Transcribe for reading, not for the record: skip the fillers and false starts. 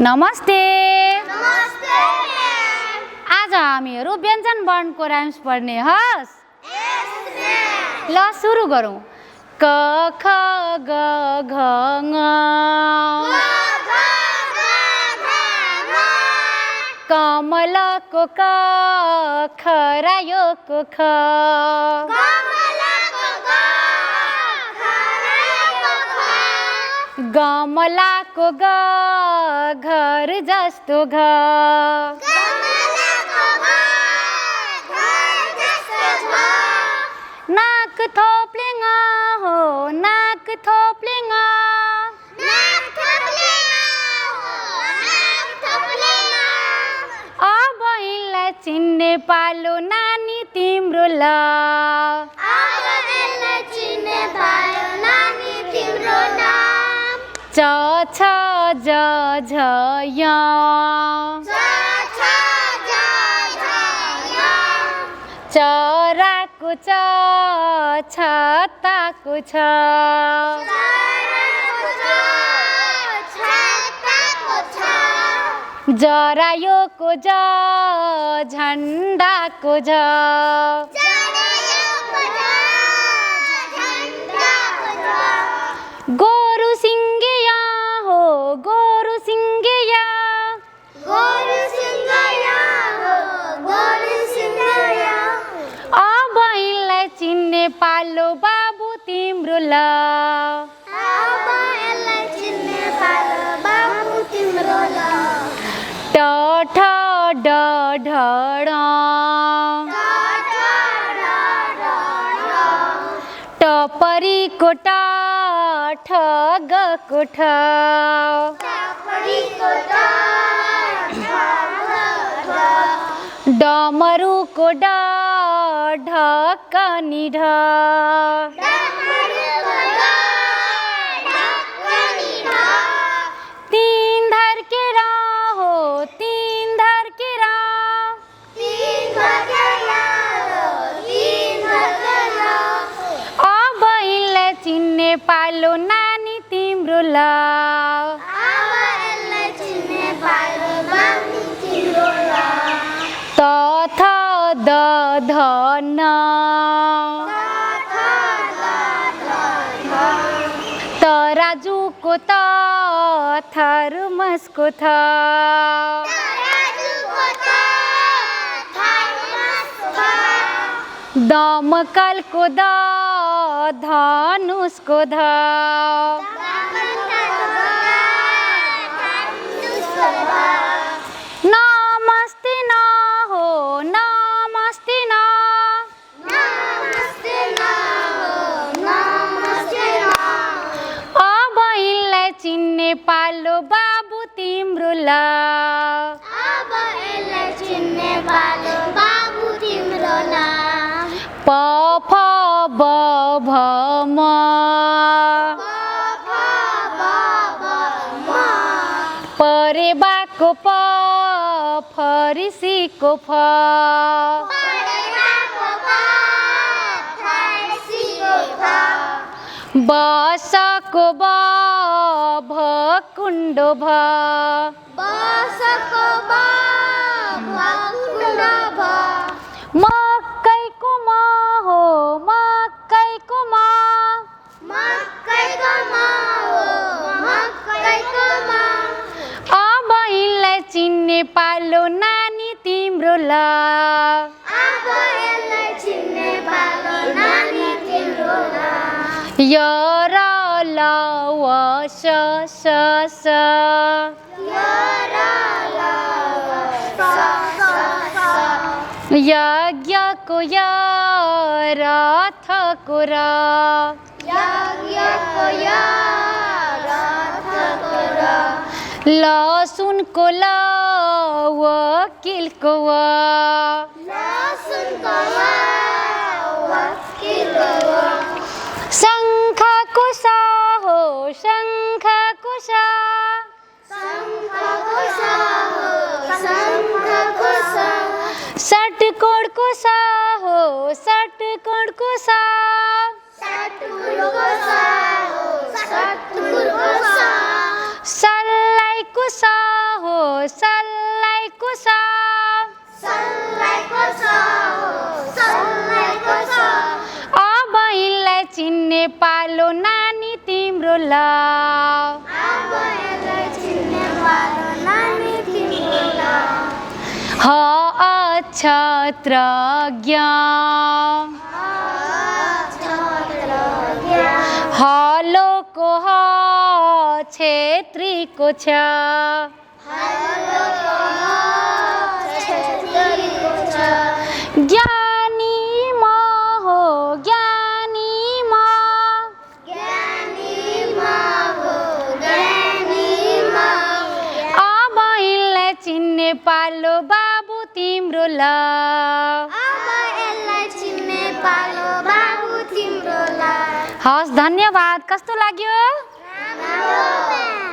नमस्ते। नमस्ते। आज हामीहरू व्यञ्जन वर्णको राइम्स पढ्ने हस्। ल सुरु गरौँ। क ख ग घ ङ कमलको क खरायोको ख गमलाको ग घर जस्तो घ नाक थोप्ले ङ हो नाक थोप्ले ङ अब यिनलाई चिन्ने पालो नानी तिम्रो ल च छ ज झ य चराको च छत्ताको छ जरायोको ज झन्डाको झ गोरु सिङ्गिया हो गोरु सिङ्गिया अब यिनलाई चिन्ने पालो बाबु तिम्रो ल ट ठ ड ढ ण टपरीको ट ठगको ठ डमरुको ड ढकनी ढ तीन धर के रा हो तीन धर के रा अब यिनलाई चिन्ने पालो नानी तिम्रो ल त थ द ध न तराजुको त थर्मसको थ दमकलको द धनुषको ध नमस्ते न हो नमस्ते न अब यिनलाई चिन्ने पालो बाबु तिम्रो ल प फ ब भ म परेबाको प फरिसीको फ बसको ब भकुण्डो भ मकैको म हो मकैको म अब यिनलाई चिन्ने पालो नानी तिम्रो ल य र ल व श स स यज्ञको य रथको र लसुनको ल वकिलको व शङ्खको स हो शङ्खको स षट्कोणको स हो षट्कोणको स सल्लाइको स तिम्रो ल ह अक्षत्रज्ञ हलोको ह क्षेत्रीको छ ज्ञानी म हो ज्ञानी म अब यिनलाई चिन्ने पालो बाबु तिम्रो ल हस् धन्यवाद। कस्तो लाग्यो?